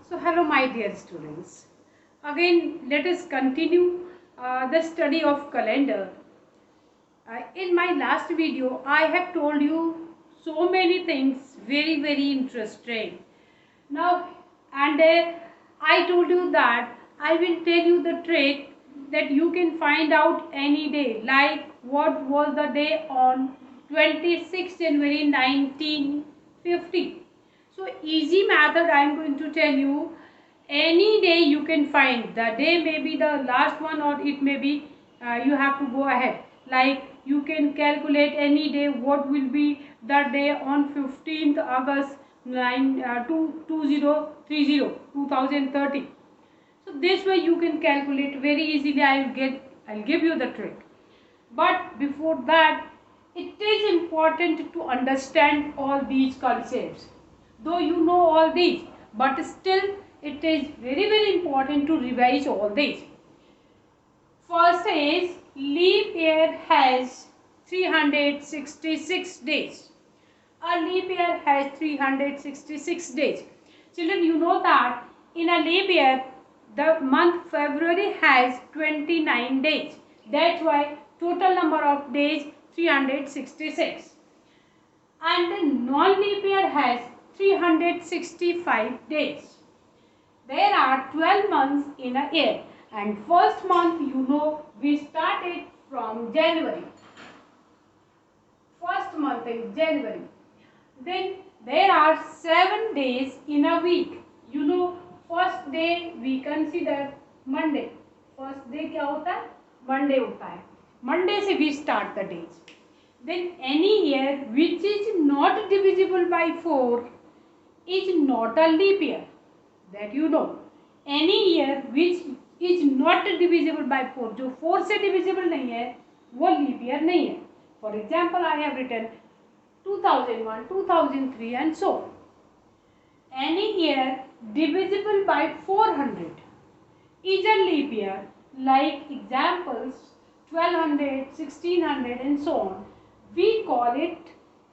So hello my dear students. Again let us continue the study of calendar. In my last video I have told you so many things very interesting. Now and I told you that I will tell you the trick that you can find out any day, like what was the day on 26 January 1950. So easy method I am going to tell you. Any day you can find. The day may be the last one or it may be you have to go ahead. Like you can calculate any day what will be the day on 15th August 2030. So this way you can calculate very easily. I'll give you the trick. But before that, it is important to understand all these concepts. Though you know all these, but still it is very important to revise all these. First is leap year has 366 days. A leap year has 366 days. Children, you know that in a leap year, the month February has 29 days. That's why total number of days 366. And the non-leap year has 365 days. There are 12 months in a year. And first month, you know, we started from January. First month is January. Then there are 7 days in a week. You know, first day we consider Monday. First day क्या होता है? Monday होता है. Monday से we start the days. Then any year which is not divisible by 4 is not a leap year. That you know. Any year which is not divisible by 4, जो 4 से divisible नहीं है, वो leap year नहीं है. For example, I have written 2001, 2003 and so on. Any year divisible by 400 is a leap year, like examples 1200, 1600 and so on. We call it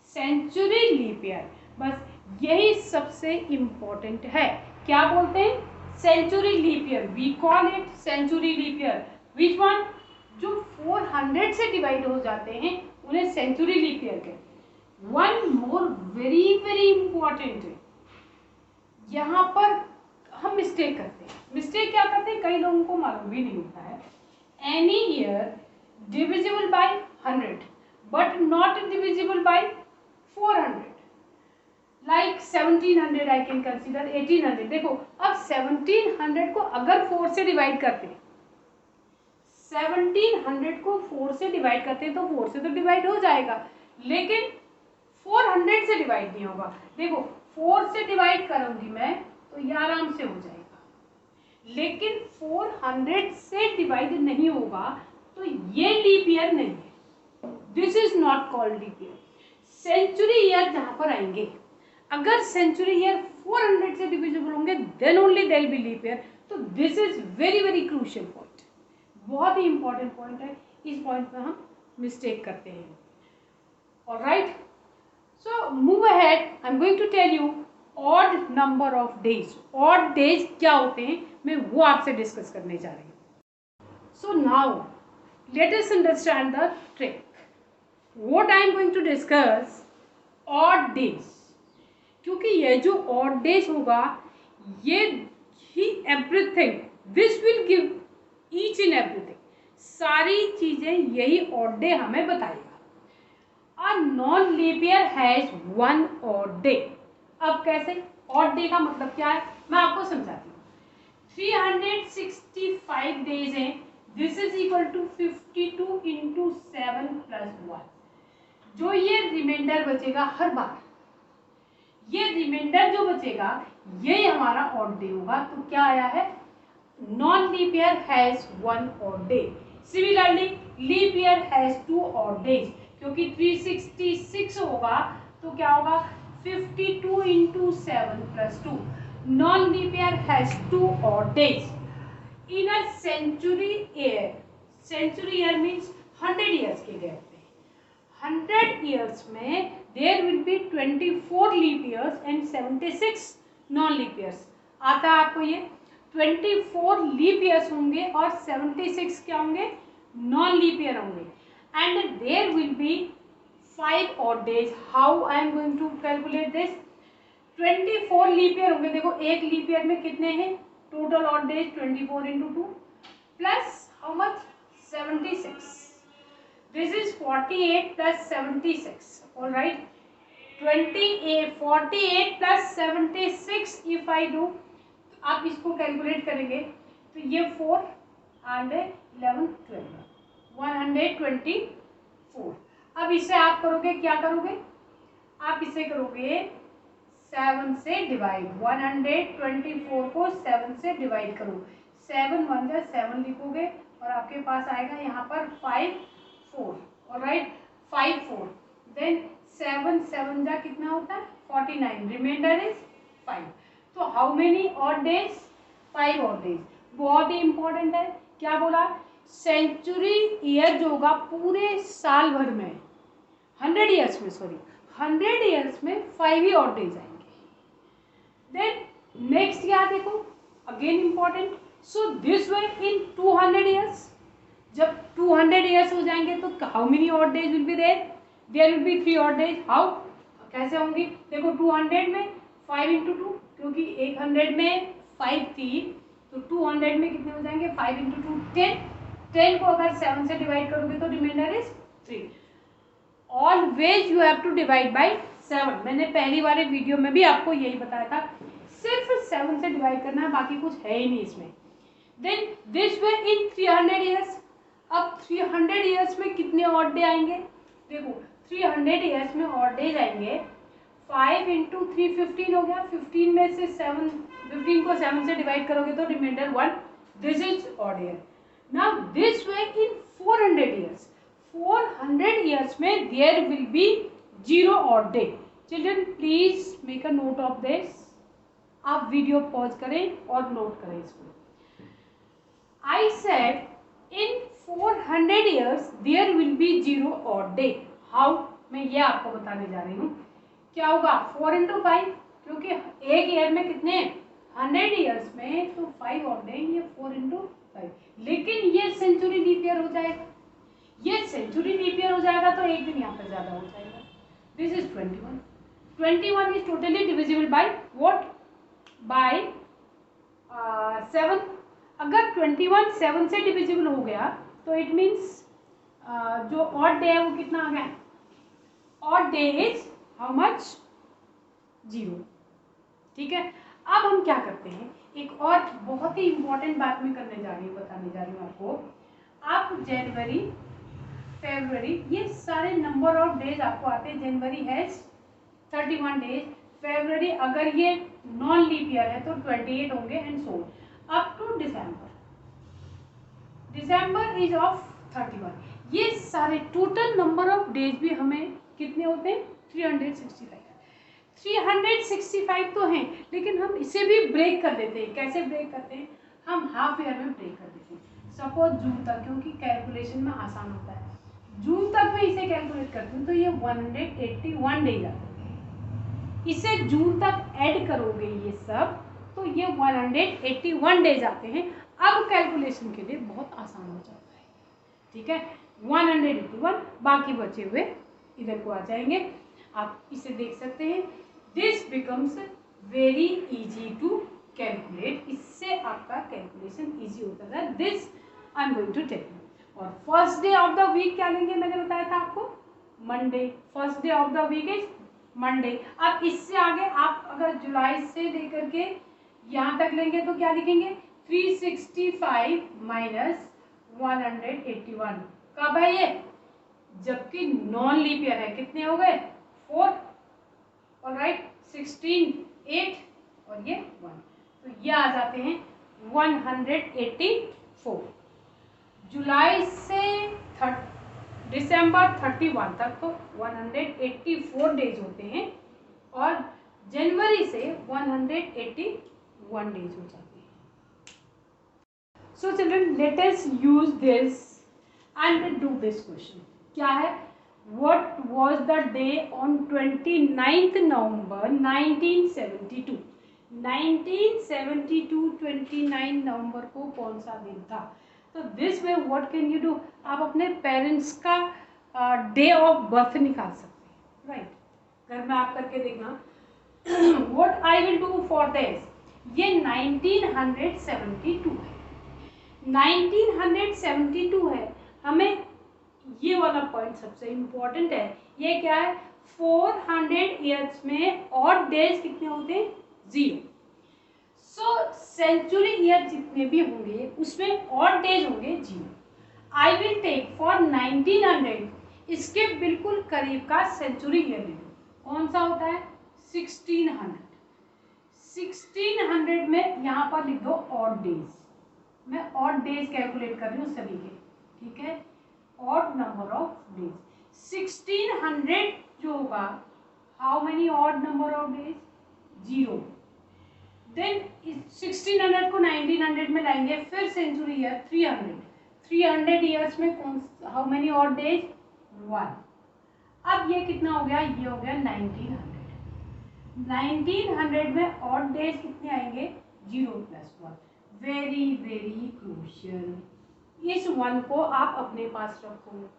century leap year. बस यही सबसे important है. क्या बोलते हैं? Century leap year. We call it century leap year. Which one? जो 400 से divide हो जाते हैं उन्हें सेंचुरी लीप ईयर कहते हैं. वन मोर वेरी इंपॉर्टेंट है. यहाँ पर हम मिस्टेक करते हैं. मिस्टेक क्या करते हैं? कई लोगों को मालूम भी नहीं होता है. Any year divisible by 100 but not divisible by 400. Like 1700 I can consider 1800. देखो अब 1700 को अगर 4 से डिवाइड करते हैं, 1700 को 4 से डिवाइड करते हैं तो 4 से तो डिवाइड हो जाएगा, लेकिन 400 से डिवाइड नहीं होगा. देखो 4 से डिवाइड करूंगी मैं तो ये आराम से हो जाएगा, लेकिन 400 से डिवाइड नहीं होगा तो ये लीप ईयर नहीं है. This is not called leap year. Century year जहां पर आएंगे, अगर सेंचुरी ईयर 400 से डिविजिबल होंगे then only there will be leap year. तो this is very crucial point. बहुत ही इंपॉर्टेंट पॉइंट है. इस पॉइंट पे हम मिस्टेक करते हैं. Alright, so move ahead. I am going to tell you odd number of days. Odd days क्या होते हैं मैं वो आपसे डिस्कस करने जा रही हूँ. So now let us understand the trick. What I am going to discuss odd days. क्योंकि ये जो ऑड डेज होगा ये ही everything this will give each in everything. सारी चीजें यही ऑड डे हमें बताएगा. A non leap year has 1 odd day. अब कैसे? ऑड डे का मतलब क्या है मैं आपको समझाती हूँ. 365 डेज हैं. This is equal to 52 into 7 plus 1. जो ये रिमाइंडर बचेगा हर बार, ये रिमाइंडर जो बचेगा ये हमारा ऑड डे होगा. तो क्या आया है? Non-leap year has 1 odd day. Similarly, leap year has 2 odd days. क्योंकि 366 होगा तो क्या होगा? 52 into 7 plus 2. Non-leap year has 2 odd days. In a century year means 100 years के गैप में. 100 years में there will be 24 leap years and 76 non-leap years. आता है आपको ये। 24 लीप ईयर्स होंगे और 76 क्या होंगे, नॉन लीप ईयर होंगे। And there will be 5 odd days. How I am going to calculate this? 24 leap year होंगे। देखो एक लीप ईयर में कितने हैं total odd days, 24 into 2 plus how much, 76. This is 48 plus 76. All right, 48 plus 76 if I do, आप इसको calculate करेंगे तो ये 4 एंड 11 12 124. अब इसे आप करोगे, क्या करोगे आप इसे करोगे 7 से डिवाइड। 124 को 7 से डिवाइड करो, 7 1 जा 7 लिखोगे और आपके पास आएगा यहाँ पर 5 4. ऑलराइट, 5 4, देन 7 7 जा कितना होता है 49, रिमाइंडर इज 5. तो how many odd days, 5 odd days. बहुत ही इंपॉर्टेंट है, क्या बोला, सेंचुरी ईयर जो होगा पूरे साल भर में, 100 ईयर्स में, सॉरी 100 ईयर्स में 5 ही ऑड डेज आएंगे. देन नेक्स्ट यहाँ देखो, again important, so this way in 200 years, जब 200 ईयर्स हो जाएंगे तो how many odd days will be there, there will be 3 odd days. How, कैसे होंगी, देखो 200 में 5 इंटू 2, क्योंकि 100 में 5 थी तो 200 में कितने हो जाएंगे 5 इंटू 2 10. 10 को अगर 7 से डिवाइड करोगे तो reminder is 3. Always you have to divide by 7. मैंने पहली वाले वीडियो में भी आपको यही बताया था, सिर्फ 7 से डिवाइड करना है, बाकी कुछ है ही नहीं इसमें. Then this way in 300 years. अब 300 ईयर्स में कितने ऑड डे आएंगे, देखो 300 ईयर्स में ऑड डेज आएंगे, 5 इंटू 3 15 हो गया, 15 में से 7, 15 को 7 से डिवाइड करोगे तो remainder 1. This is odd year. Now this way in 400 years. 400 years में there will be 0 odd day. Children please make a note of this. आप वीडियो पॉज करें और नोट करें इसको. I said in 400 years there will be 0 odd day. How, मैं ये आपको बताने जा रही हूँ. क्या होगा 4 इंटू 5, क्योंकि एक ईयर में कितने 100 ईयर्स में तो 5 ऑड डे, ये 4 इंटू 5. लेकिन ये सेंचुरी लीप ईयर हो जाएगा, ये सेंचुरी लीप ईयर हो जाएगा तो एक दिन यहाँ पर ज्यादा हो जाएगा. This is 21. 21 is totally divisible by what, by 7. अगर 21 7 से डिविजिबल हो गया तो इट मीन्स जो ऑड डे है वो कितना आ गया, odd day is how much, 0. ठीक है. अब हम क्या करते हैं, एक और बहुत ही इंपॉर्टेंट बात मैं करने जा रही हूँ, बताने जा रही हूँ आपको. आप जनवरी फरवरी ये सारे नंबर ऑफ डेज आपको आते हैं. जनवरी हैज 31 डेज, फरवरी अगर ये नॉन लीप ईयर है तो 28 होंगे and so up to December. December is of 31. ये सारे टोटल नंबर ऑफ डेज भी हमें कितने होते हैं 365. 365 तो हैं, लेकिन हम इसे भी ब्रेक कर देते हैं. कैसे ब्रेक करते हैं, हम हाफ ईयर में ब्रेक कर देते हैं. सपोज जून तक, क्योंकि कैलकुलेशन में आसान होता है, जून तक मैं इसे कैलकुलेट करती हूँ तो ये 181 डेज आते हैं. इसे जून तक ऐड करोगे ये सब तो ये 181 डेज आते हैं. अब कैलकुलेशन के लिए बहुत आसान हो जाता है. ठीक है, 181, बाकी बचे हुए इधर को आ जाएंगे. आप इसे देख सकते हैं. This becomes very easy to calculate. इससे आपका कैलकुलेशन इजी होता था. This I am going to tell you. और first day of the week क्या लेंगे, मैंने बताया था आपको Monday. First day of the week is Monday. अब इससे आगे आप अगर जुलाई से लेकर के यहाँ तक लेंगे तो क्या लिखेंगे, 365 माइनस 181. कब है ये, जबकि नॉन लीप ईयर है. कितने हो गए 4. ऑलराइट, 16 8 और ये 1, तो ये आ जाते हैं 184. जुलाई से दिसंबर 31 तक तो 184 डेज होते हैं और जनवरी से 181 डेज हो जाते हैं. So children let us use this and do this question. क्या है, what was the day on 29th November 1972. 1972 29 नवंबर को कौन सा दिन था? तो this way what can you do, आप अपने पेरेंट्स का डे ऑफ बर्थ निकाल सकते हैं, राइट। घर में आप करके देखना। What I will do for this, ये 1972 है, 1972 है। हमें ये वाला पॉइंट सबसे इम्पोर्टेंट है। ये क्या है, 400 ईयर्स में ऑड डेज कितने होते हैं? 0। सो सेंचुरी ईयर जितने भी होंगे उसमें ऑड डेज होंगे 0। आई विल टेक फॉर 1900 इसके बिल्कुल करीब का सेंचुरी ईयर ले लो। कौन सा होता है? 1600। 1600 में यहाँ पर लिख दो ऑड डेज। मैं ऑड डेज कैलकुलेट कर रही हूँ सभी के, ठीक है, ऑड नंबर ऑफ डेज। 1600 जो होगा, how many odd number of days? 0। Then 1600 को 1900 में लाएंगे, फिर सेंचुरी ईयर 300। 300 ईयर्स में कौन, हाउ मेनी ऑड डेज? 1। अब ये कितना हो गया? ये हो गया 1900। 1900 में ऑड डेज कितने आएंगे? 0 + 1। वेरी वेरी क्रूशियल, इस 1 को आप अपने पास रखो।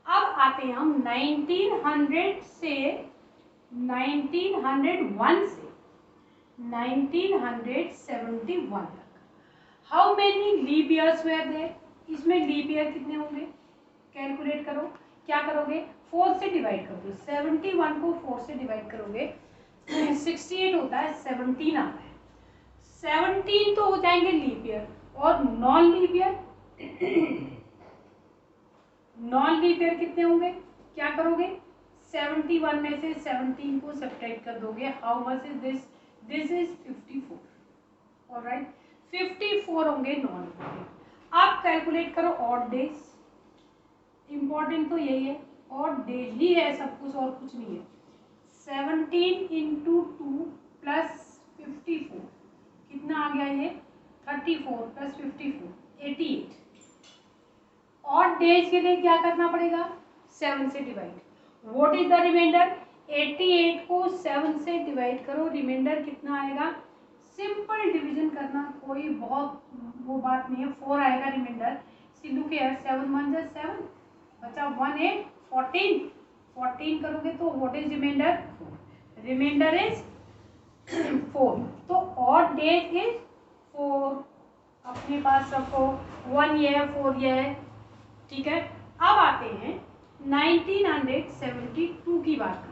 अब आते हैं हम 1900 से 1901 से 1971 तक। How many leap years were there? इसमें लीप ईयर कितने होंगे? कैलकुलेट करो। क्या करोगे? 4 से डिवाइड कर दो। 71 को 4 से डिवाइड करोगे 68 होता है, 17 आता है। 17 तो हो जाएंगे लीप ईयर, और non leap year non leap year कितने होंगे? क्या करोगे? 71 में से 17 को सब्ट्रैक्ट कर दोगे। How much is this? This is 54। Alright, 54 होंगे नॉन लीप ईयर। आप कैलकुलेट करो ऑड डेज। इंपॉर्टेंट तो यही है, ऑड डेज ही है सब कुछ और कुछ नहीं है। 17 इंटू 2 प्लस 54 कितना आ गया? ये 34 प्लस 54 88। ऑड डेज के लिए क्या करना पड़ेगा? 7 से divide. What is the reminder? 88 को 7 से डिवाइड करो, रिमाइंडर कितना आएगा? सिंपल डिवीजन करना, कोई बहुत वो बात नहीं है। 4 आएगा रिमाइंडर। सिद्धू के 7 1 जा 7, बचा 1 8 14। 14 करोगे तो what is reminder? 4। Reminder is 4। तो ऑड डेज इज 4। अपने पास रखो। 1 ये है, 4 ये है, ठीक है। अब आते हैं 1972 की बात करते हैं।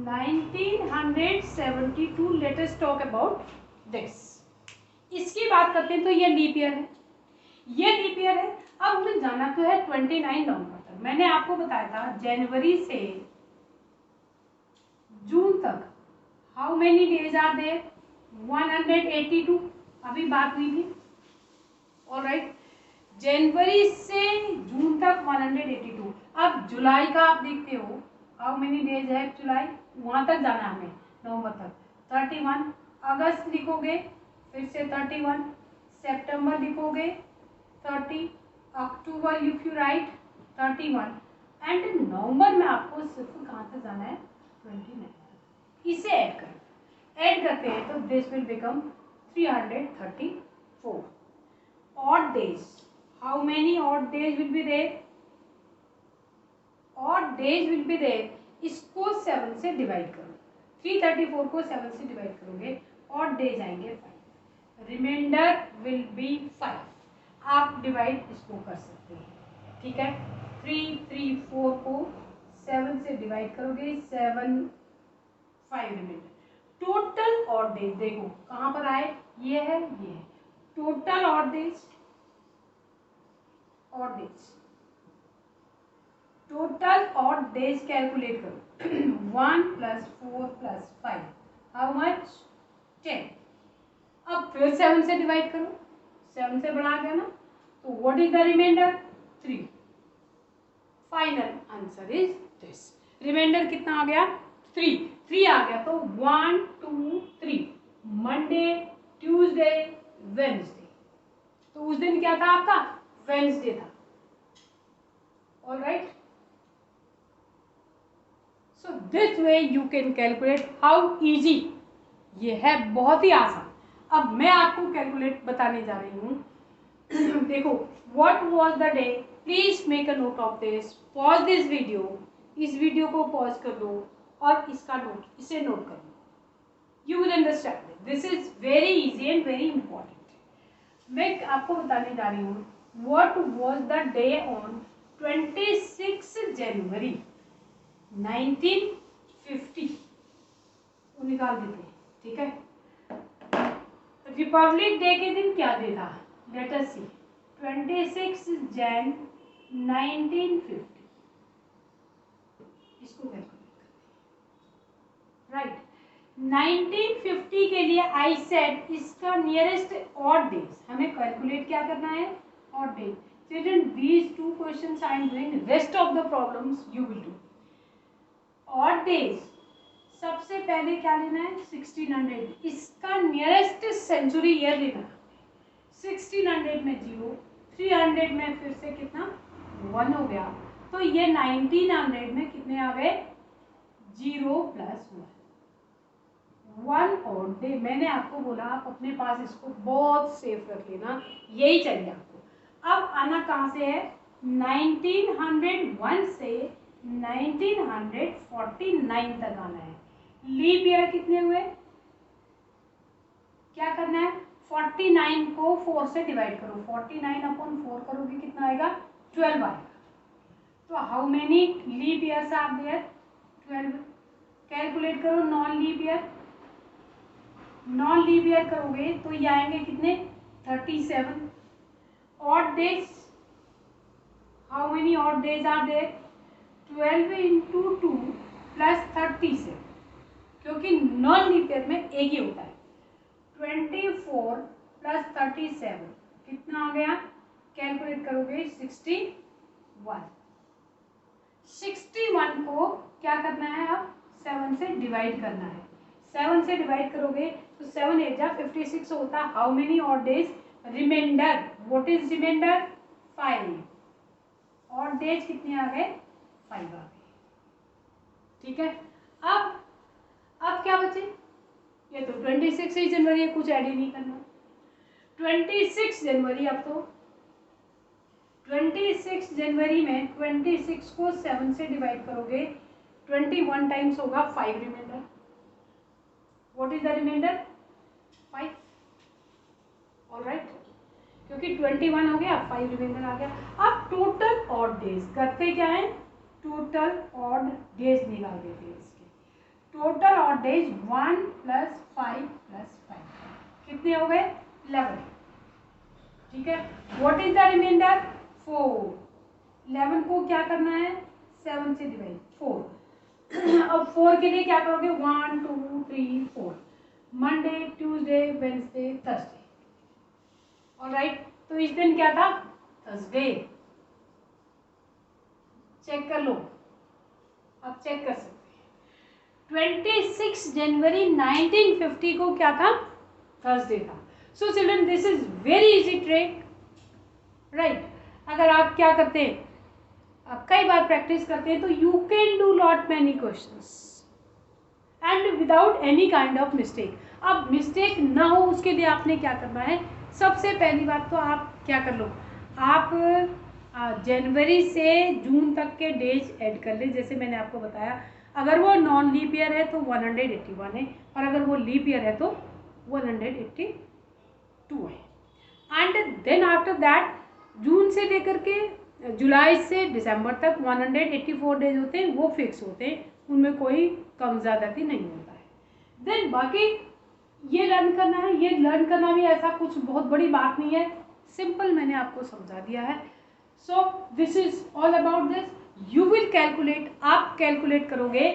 1972 let us talk about this. इसकी बात करते हैं तो ये लीप ईयर है, ये लीप ईयर है। अब हमें जाना तो है 29 नवंबर तक। मैंने आपको बताया था जनवरी से जून तक how many days are there? 182। अभी बात हुई थी, ऑलराइट। जनवरी से जून तक 182। अब जुलाई का आप देखते हो, हाउ मेनी डेज है जुलाई? वहां तक जाना हमें, नवंबर तक 31। अगस्त लिखोगे फिर से 31। सितंबर लिखोगे 30। October if you write 31। And नवंबर में आपको सिर्फ कहाँ तक जाना है? 29। इसे ऐड करते हैं तो this will become 334। odd days, how many odd days will be there? odd days will be there, इसको 7 से डिवाइड करो। 334 को 7 से डिवाइड करोगे, odd days आएंगे 5, रिमाइंडर विल बी 5। आप डिवाइड इसको कर सकते हैं, ठीक है। 334 को 7 से डिवाइड करोगे, 7 5 रिमाइंडर। टोटल ऑड डेज देखो कहाँ पर आए, ये है, ये है। Total odd days, odd days, total odd days calculate करो। 1 + 4 + 5 हाउ मच? 10। अब फिर 7 से डिवाइड करो, 7 से बढ़ा गया ना, तो what is the reminder? 3। Final answer is this. Reminder कितना आ गया? 3। 3 आ गया तो 1 2 3 मंडे, ट्यूसडे, वेडनेसडे। तो उस दिन क्या था आपका? वेडनेसडे था। Alright, so this way you can calculate how easy ये है बहुत ही आसान। अब मैं आपको कैलकुलेट बताने जा रही हूँ। देखो, what was the day, please make a note of this, pause this video, इस वीडियो को पॉज कर दो और इसे नोट कर लो। You will understand, this is very easy and very important. मैं आपको बताने जा रही हूँ what was the day on 26 January 1950, वो निकाल देते हैं, ठीक है। रिपब्लिक डे के दिन क्या डे था, लेट अस सी, 26 जैन 1950, इसको कैलकुलेट करते हैं, राइट। 1950 के लिए आई सेड इसका नियरेस्ट ऑड डेज हमें कैलकुलेट क्या करना है, odd days. Children, these two questions I am doing, rest of the problems you will do. Odd days सबसे पहले क्या लेना है, 1600, इसका नियरेस्ट सेंचुरी ईयर लेना है। 1600 में 0, 300 में फिर से कितना 1 हो गया, तो ये 1900 में कितने आ गए, 0 + 1 और डे। मैंने आपको बोला आप अपने पास इसको बहुत सेफ रख लेना, यही चाहिए आपको। अब आना कहाँ से है, 1901 से 1949 तक आना है। लीप ईयर कितने हुए, क्या करना है, 49 को 4 से डिवाइड करो, 49/4 करोगे कितना आएगा, 12 आएगा। तो how many leap years are there, 12। Calculate करो non leap year, non leap year करोगे तो ये आएंगे कितने, 37। Odd days, how many odd days are there, 12 × 2 + 37, क्योंकि नॉन लीप ईयर में एक ही होता है। 24 + 37 कितना आ गया, कैलकुलेट करोगे 61। 61 को क्या करना है, अब 7 से डिवाइड करना है। 7 से डिवाइड करोगे तो 7 8 जा 56 होता। How many odd days, reminder, what is reminder, 5। Odd days कितने आ गए, 5 आ गए, ठीक है। अब क्या बचे, ये तो 26 जनवरी है, कुछ ऐड ही नहीं करना। 26 जनवरी, अब तो 26 जनवरी में 26 को 7 से डिवाइड करोगे, 21 टाइम्स होगा 5 reminder. What is the reminder, 5, alright, क्योंकि 21 हो गया, 5 रिमाइंडर आ गया। अब टोटल ऑड डेज करते क्या है, टोटल ऑड डेज निकाल देते हैं इसके। टोटल ऑड डेज 1 + 5 + 5 कितने हो गए, 11, ठीक है। What is the reminder, 4। 11 को क्या करना है, 7 से डिवाइड, 4। अब 4 के लिए क्या करोगे, 1 2 3 4, Monday Tuesday Wednesday Thursday, alright. तो इस दिन क्या था, थर्सडे, चेक कर लो, अब चेक कर सकते हैं। 26 जनवरी 1950 को क्या था, थर्सडे था। So children, this is very easy trick, right. अगर आप क्या करते हैं, आप कई बार प्रैक्टिस करते हैं, तो you can do lot many questions and without any kind of mistake. अब मिस्टेक ना हो उसके लिए आपने क्या करना है, सबसे पहली बात तो आप क्या कर लो, आप जनवरी से जून तक के डेज ऐड कर ले। जैसे मैंने आपको बताया, अगर वो नॉन लीप ईयर है तो 181 है, और अगर वो लीप ईयर है तो 182 है। एंड देन आफ्टर दैट, जून से लेकर के जुलाई से दिसंबर तक 184 डेज होते हैं, वो फिक्स होते हैं, उनमें कोई कम ज़्यादती नहीं होता है। देन बाकी ये लर्न करना है, ये लर्न करना भी ऐसा कुछ बहुत बड़ी बात नहीं है, सिंपल मैंने आपको समझा दिया है। So this is all about this, you will calculate, आप कैलकुलेट करोगे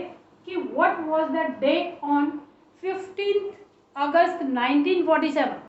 कि what was the day on 15 August 1947।